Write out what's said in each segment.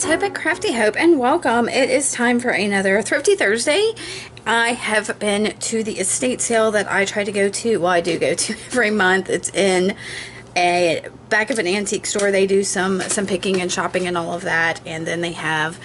it's Hope at Crafty Hope, and welcome. It is time for another Thrifty Thursday. I have been to the estate sale that I try to go to. Well, I do go to every month. It's in a back of an antique store. They do some picking and shopping and all of that, and then they have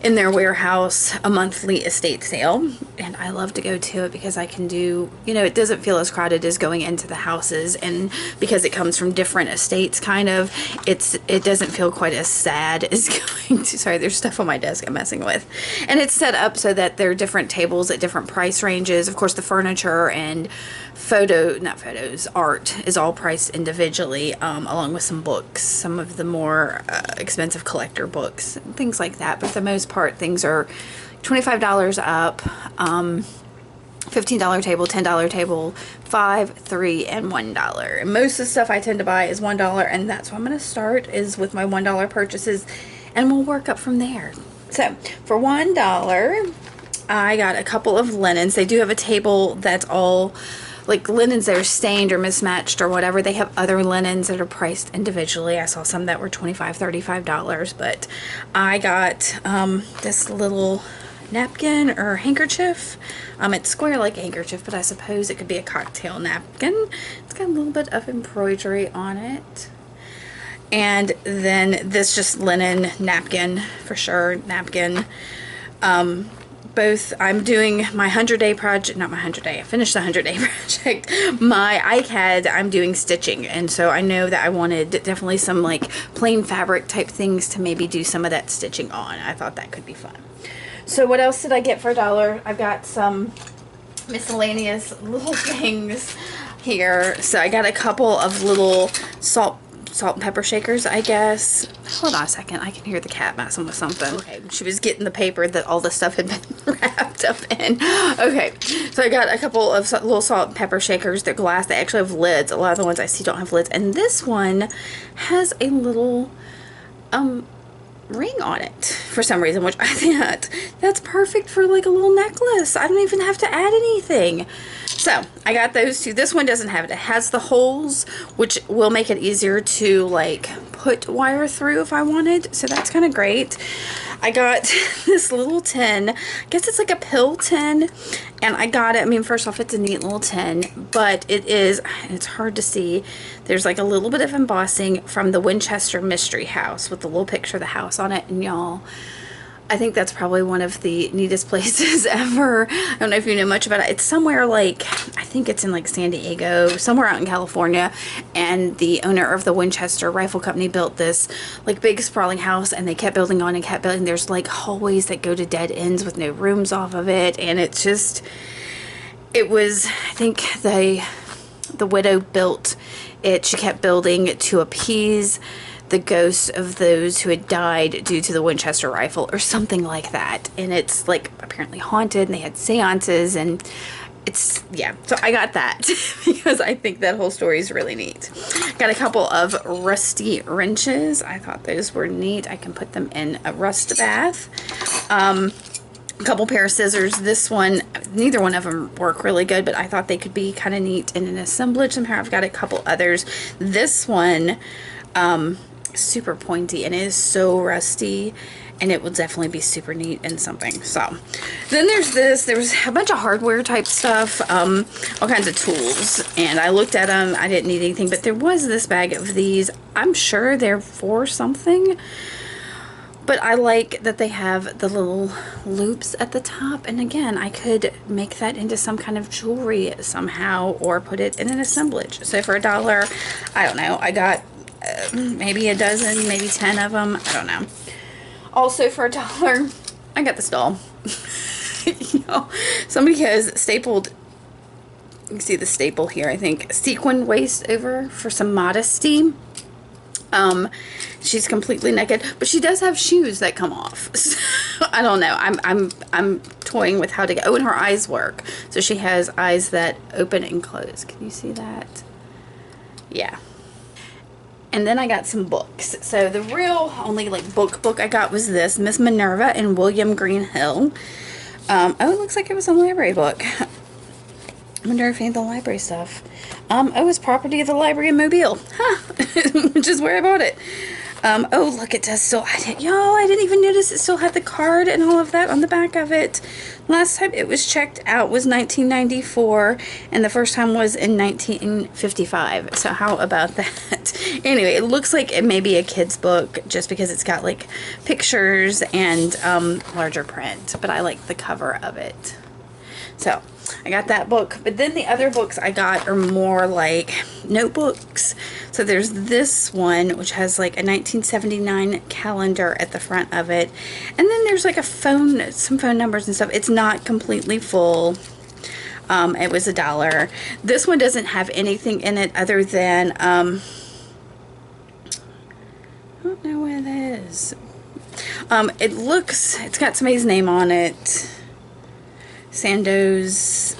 in their warehouse a monthly estate sale, and I love to go to it because I can do, it doesn't feel as crowded as going into the houses, and because it comes from different estates, kind of, it doesn't feel quite as sad as going to, sorry, there's stuff on my desk I'm messing with, and it's set up so that there are different tables at different price ranges. Of course, the furniture and art is all priced individually, along with some books, some of the more expensive collector books, things like that. But for the most part, things are $25 up, $15 table, $10 table, $5, $3, and $1. And most of the stuff I tend to buy is $1, and that's where I'm going to start, is with my $1 purchases, and we'll work up from there. So for $1, I got a couple of linens. They do have a table that's all like linens that are stained or mismatched or whatever. They have other linens that are priced individually. I saw some that were $25, $35, but I got this little napkin or handkerchief. It's square like a handkerchief, but I suppose it could be a cocktail napkin. It's got a little bit of embroidery on it. And then this just linen napkin, for sure, napkin. I'm doing my 100-day project, not my 100-day, I finished the 100-day project. My iCAD, I'm doing stitching, and so I know that I wanted definitely some like plain fabric type things to maybe do some of that stitching on. I thought that could be fun. So what else did I get for $1? I've got some miscellaneous little things here. So I got a couple of little salt and pepper shakers, I guess. Hold on a second, I can hear the cat messing with something. Okay, she was getting the paper that all the stuff had been wrapped up in. Okay, so I got a couple of little salt and pepper shakers. They're glass. They actually have lids. A lot of the ones I see don't have lids, and this one has a little ring on it for some reason, which I think that's perfect for like a little necklace. I don't even have to add anything. So I got those two. This one doesn't have it. It has the holes, which will make it easier to like put wire through if I wanted. So that's kind of great. I got this little tin. I guess it's like a pill tin, and I got it. I mean, first off, it's a neat little tin, but it's hard to see. There's like a little bit of embossing from the Winchester Mystery House with the little picture of the house on it, and y'all, I think that's probably one of the neatest places ever. I don't know if you know much about it. It's somewhere like, I think it's in like San Diego, somewhere out in California, and the owner of the Winchester Rifle Company built this like big sprawling house, and they kept building on and kept building. There's like hallways that go to dead ends with no rooms off of it, and it was, I think the widow built it. She kept building to appease the ghosts of those who had died due to the Winchester rifle or something like that, and it's like apparently haunted, and they had seances, and it's, yeah, so I got that because I think that whole story is really neat. Got a couple of rusty wrenches. I thought those were neat. I can put them in a rust bath. A couple pair of scissors. This one, neither one of them work really good, but I thought they could be kind of neat in an assemblage somehow. I've got a couple others. This one, super pointy, and it is so rusty, and it will definitely be super neat in something. So then there's a bunch of hardware type stuff, all kinds of tools, and I looked at them. I didn't need anything, but there was this bag of these. I'm sure they're for something, but I like that they have the little loops at the top, and again, I could make that into some kind of jewelry somehow, or put it in an assemblage. So for $1, I don't know, I got maybe a dozen, maybe 10 of them. I don't know. Also for $1, I got this doll. Somebody has stapled, you can see the staple here, I think, sequin waist over for some modesty. She's completely naked, but she does have shoes that come off. So, I don't know. I'm toying with how to get. Oh, and her eyes work. So she has eyes that open and close. Can you see that? Yeah. And then I got some books. So the real only like book I got was this, Miss Minerva and William Greenhill. Oh, it looks like it was a library book. I wonder if any of the library stuff. It was property of the Library of Mobile. Huh. Which is where I bought it. Oh, look, it does still, y'all, I didn't even notice it still had the card and all of that on the back of it. Last time it was checked out was 1994, and the first time was in 1955. So how about that? Anyway, it looks like it may be a kid's book just because it's got like pictures and larger print, but I like the cover of it. So I got that book, but then the other books I got are more like notebooks. So there's this one, which has like a 1979 calendar at the front of it. And then there's like a phone, some phone numbers and stuff. It's not completely full. It was $1. This one doesn't have anything in it other than, I don't know what it is. It's got somebody's name on it. Sandoz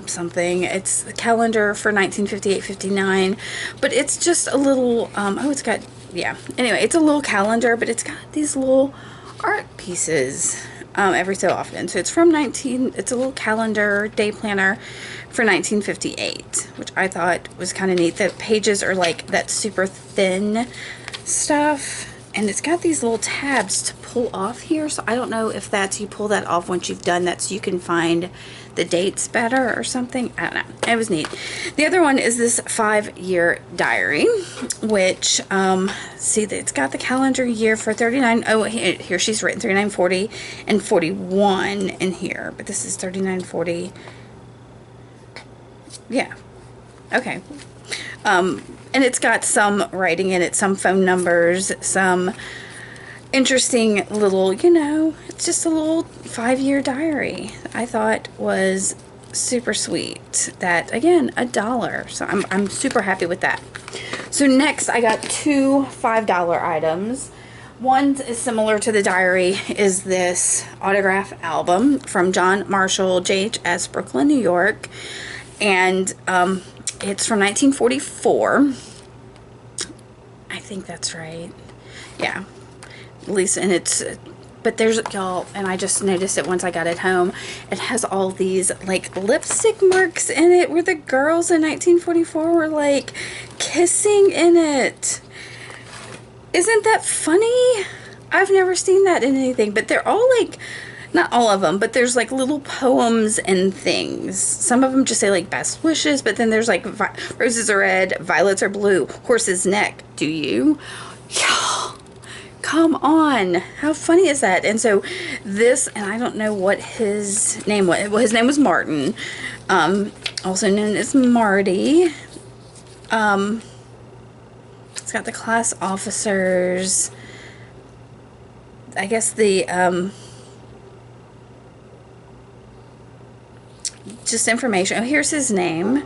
something. It's the calendar for 1958-59, but it's just a little oh, it's got, yeah, anyway, it's a little calendar, but it's got these little art pieces every so often. So it's from it's a little calendar day planner for 1958, which I thought was kind of neat. The pages are like that super thin stuff, and it's got these little tabs to pull off here. So I don't know if that's, you pull that off once you've done that so you can find the dates better or something. I don't know. It was neat. The other one is this 5-year diary, which, see, it's got the calendar year for 39. Oh, here she's written 39, 40, and 41 in here. But this is 39, 40. Yeah. Okay. And it's got some writing in it, some phone numbers, some interesting little, you know, it's just a little 5-year diary. I thought was super sweet. That, again, $1. So I'm super happy with that. So next I got 2 $5 items. One is similar to the diary, is this autograph album from John Marshall, JHS, Brooklyn, New York. And it's from 1944. I think that's right. Yeah. At least, and it's, but there's, y'all, and I just noticed it once I got it home. It has all these, like, lipstick marks in it where the girls in 1944 were, like, kissing in it. Isn't that funny? I've never seen that in anything, but they're all, like, not all of them, but there's like little poems and things. Some of them just say like best wishes, but then there's like roses are red, violets are blue, horse's neck. Do you? Yeah. Come on. How funny is that? And so this, and I don't know what his name was. Well, his name was Martin, also known as Marty. It's got the class officers. I guess the, just information. Oh, here's his name.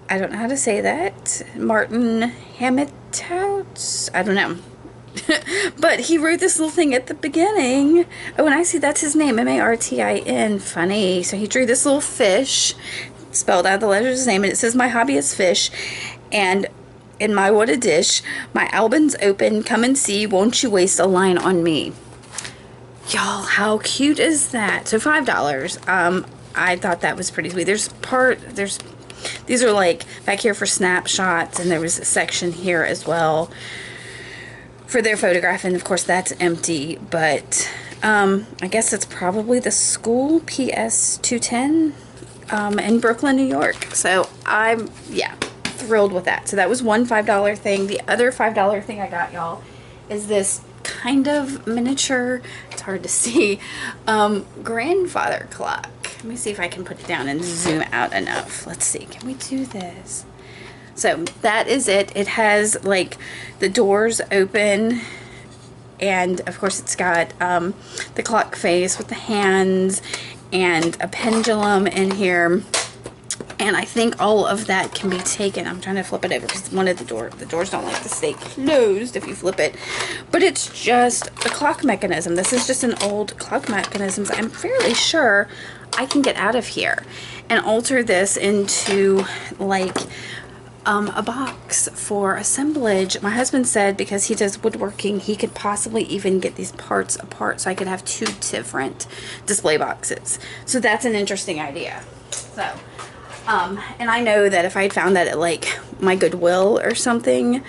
I don't know how to say that. Martin Hamittout? I don't know. But he wrote this little thing at the beginning. Oh, and I see that's his name. M-A-R-T-I-N. Funny. So he drew this little fish, spelled out the letters of his name, and it says, "My hobby is fish, and in my what a dish. My album's open. Come and see. Won't you waste a line on me?" Y'all, how cute is that? So $5. I thought that was pretty sweet. These are like back here for snapshots, and there was a section here as well for their photograph, and of course that's empty, but I guess it's probably the school, PS 210 in Brooklyn, New York. So I'm, yeah, thrilled with that. So that was one $5 thing. The other $5 thing I got, y'all, is this kind of miniature, it's hard to see, grandfather clock. Let me see if I can put it down and zoom out enough. Let's see, can we do this? So that is it. It has like the doors open, and of course it's got the clock face with the hands and a pendulum in here. And I think all of that can be taken. I'm trying to flip it over because one of the doors don't like to stay closed if you flip it. But it's just the clock mechanism. This is just an old clock mechanism. I'm fairly sure I can get out of here and alter this into like a box for assemblage. My husband said because he does woodworking, he could possibly even get these parts apart so I could have 2 different display boxes. So that's an interesting idea. So And I know that if I had found that at like my Goodwill or something,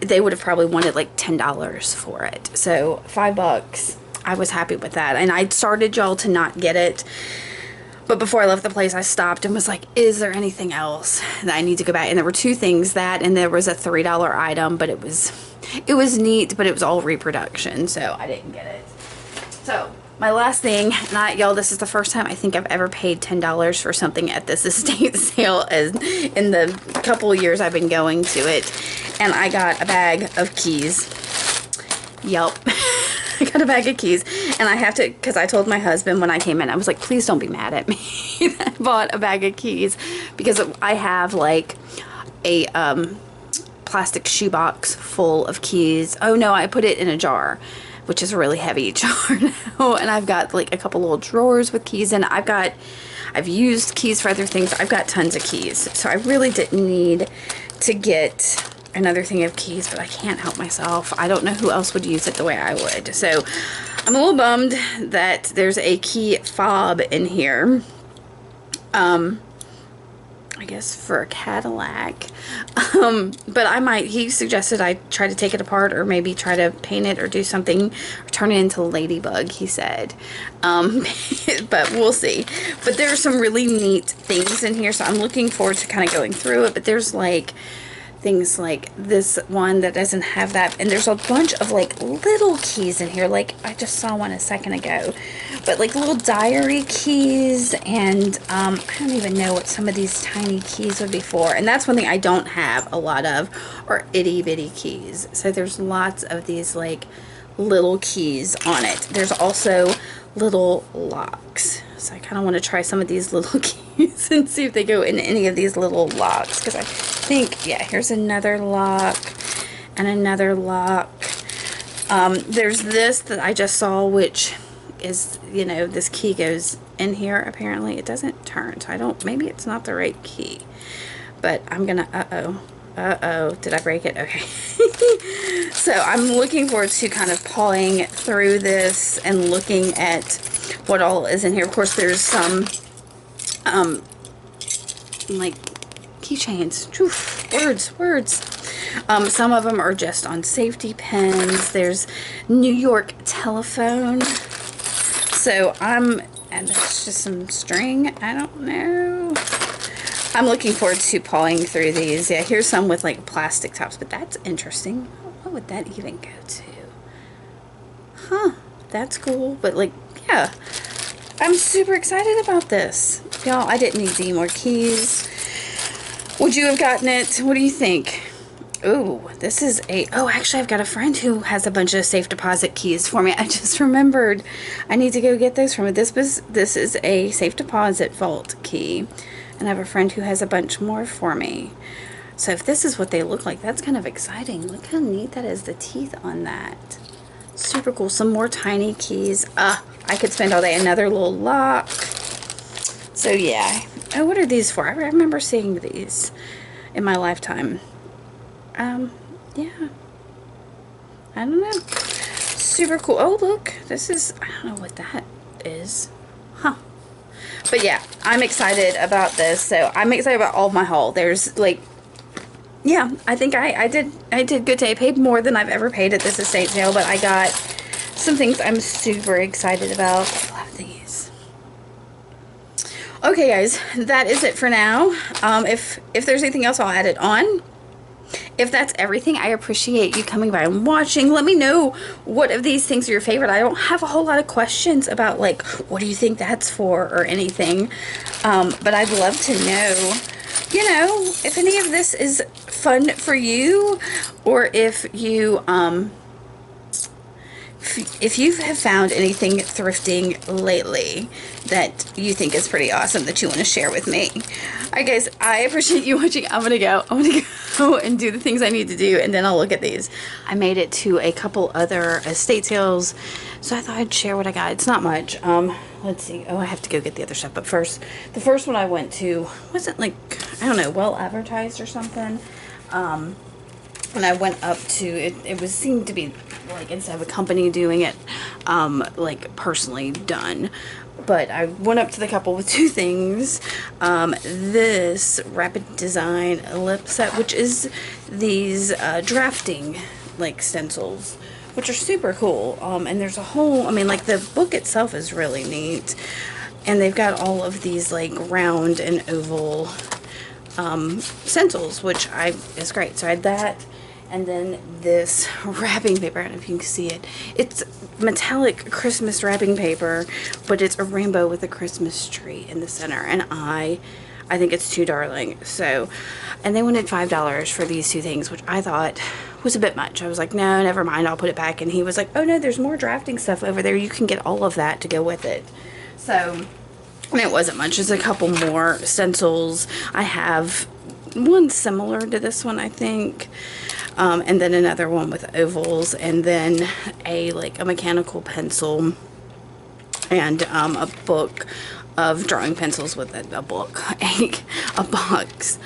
they would have probably wanted like $10 for it. So $5, I was happy with that. And I started, y'all, to not get it. But before I left the place, I stopped and was like, is there anything else that I need to go back? And there were two things, that, and there was a $3 item, but it was neat, but it was all reproduction, so I didn't get it. So my last thing, and y'all, this is the first time I think I've ever paid $10 for something at this estate sale as in the couple of years I've been going to it. And I got a bag of keys. Yup. I got a bag of keys, and I have to, because I told my husband when I came in, I was like, please don't be mad at me that I bought a bag of keys, because I have like a plastic shoebox full of keys. Oh no, I put it in a jar, which is a really heavy jar now, and I've got like a couple little drawers with keys in. I've used keys for other things. I've got tons of keys, so I really didn't need to get another thing of keys, but I can't help myself. I don't know who else would use it the way I would. So I'm a little bummed that there's a key fob in here. I guess for a Cadillac. But I might, he suggested I try to take it apart, or maybe try to paint it or do something, or turn it into a ladybug, he said. But we'll see. But there are some really neat things in here, so I'm looking forward to kind of going through it. But there's like things like this one that doesn't have that, and there's a bunch of like little keys in here, like I just saw one a second ago, but like little diary keys, and I don't even know what some of these tiny keys would be for. And that's one thing I don't have a lot of, or itty bitty keys. So there's lots of these like little keys on it. There's also little locks, so I kind of want to try some of these little keys and see if they go in any of these little locks, because I think, yeah, here's another lock and another lock. There's this that I just saw, which is, you know, this key goes in here. Apparently it doesn't turn, so I don't, maybe it's not the right key, but I'm gonna, did I break it? Okay. So I'm looking forward to kind of pawing through this and looking at what all is in here. Of course, there's some like keychains. Words. Some of them are just on safety pins. There's New York telephone. So and there's just some string. I don't know. I'm looking forward to pawing through these. Yeah, here's some with like plastic tops, but that's interesting. What would that even go to? Huh, that's cool. But like, yeah, I'm super excited about this. Y'all, I didn't need any more keys. Would you have gotten it? What do you think? Ooh, this is actually I've got a friend who has a bunch of safe deposit keys for me. I just remembered I need to go get those from it. This is a safe deposit vault key. And I have a friend who has a bunch more for me. So if this is what they look like, that's kind of exciting. Look how neat that is, the teeth on that. Super cool. Some more tiny keys. I could spend all day. Another little lock. So yeah. Oh, what are these for? I remember seeing these in my lifetime. Yeah. I don't know. Super cool. Oh, look. This is, I don't know what that is. Huh. But yeah, I'm excited about this. So I'm excited about all of my haul. There's like, yeah, I think I did good today. I paid more than I've ever paid at this estate sale, but I got some things I'm super excited about. I love these. Okay, guys, that is it for now. If there's anything else, I'll add it on. If that's everything, I appreciate you coming by and watching. Let me know what of these things are your favorite. I don't have a whole lot of questions about like, what do you think that's for or anything. But I'd love to know, you know, if any of this is fun for you, or if you, if you have found anything thrifting lately that you think is pretty awesome that you want to share with me. Alright guys, I appreciate you watching. I'm gonna go and do the things I need to do, and then I'll look at these. I made it to a couple other estate sales, so I thought I'd share what I got. It's not much. Let's see. Oh, I have to go get the other stuff, but first, the first one I went to wasn't like, I don't know, well advertised or something. When I went up to it, seemed to be like instead of a company doing it, like personally done. But I went up to the couple with two things. This Rapid Design lip set, which is these drafting like stencils, which are super cool. And there's a whole, I mean, like the book itself is really neat. And they've got all of these like round and oval stencils, which is great. So I had that. And then this wrapping paper, I don't know if you can see it. It's metallic Christmas wrapping paper, but it's a rainbow with a Christmas tree in the center. And I think it's too darling. So, and they wanted $5 for these two things, which I thought was a bit much. I was like, no, never mind, I'll put it back. And he was like, oh no, there's more drafting stuff over there. You can get all of that to go with it. So, and it wasn't much. There's a couple more stencils. I have one similar to this one, I think. And then another one with ovals, and then a mechanical pencil, and a book of drawing pencils with a box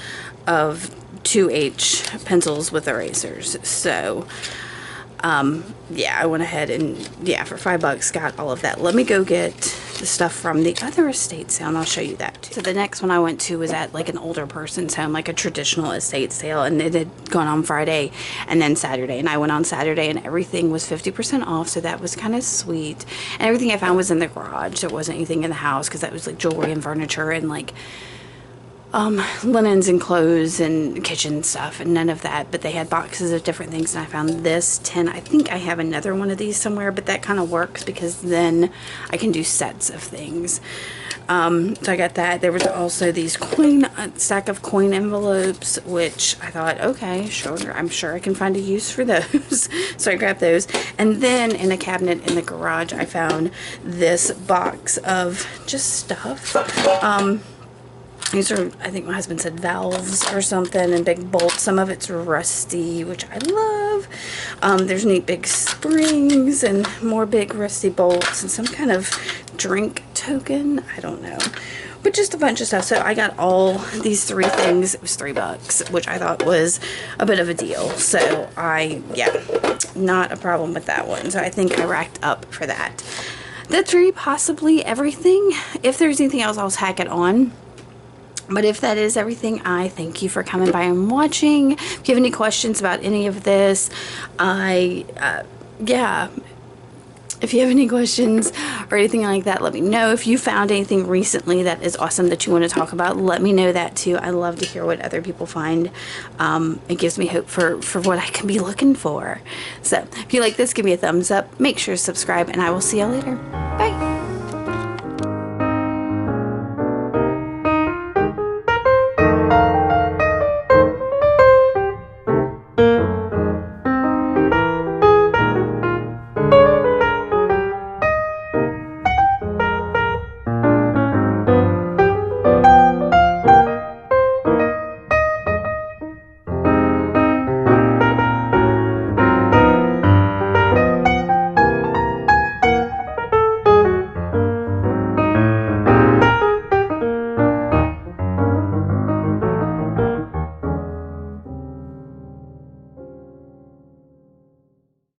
of 2H pencils with erasers. So yeah, I went ahead and, yeah, for $5 got all of that. Let me go get the stuff from the other estate sale, and I'll show you that too. So the next one I went to was at like an older person's home, like a traditional estate sale, and it had gone on Friday and then Saturday, and I went on Saturday and everything was 50% off, so that was kind of sweet. And everything I found was in the garage. There wasn't anything in the house because that was like jewelry and furniture and like linens and clothes and kitchen stuff, and none of that. But they had boxes of different things, and I found this tin. I think I have another one of these somewhere, but that kind of works because then I can do sets of things. So I got that. There was also these stack of coin envelopes, which I thought, okay, sure, I'm sure I can find a use for those. So I grabbed those. And then in a cabinet in the garage, I found this box of just stuff. These are, I think my husband said, valves or something, and big bolts. Some of it's rusty, which I love. There's neat big springs and more big rusty bolts and some kind of drink token. I don't know. But just a bunch of stuff. So I got all these three things. It was $3, which I thought was a bit of a deal. So yeah, not a problem with that one. So I think I racked up for that. That's really possibly everything. If there's anything else, I'll tack it on. But if that is everything, I thank you for coming by and watching. If you have any questions about any of this, yeah, if you have any questions or anything like that, let me know. If you found anything recently that is awesome that you want to talk about, let me know that too. I love to hear what other people find. It gives me hope for what I can be looking for. So if you like this, give me a thumbs up. Make sure to subscribe, and I will see you later. Bye.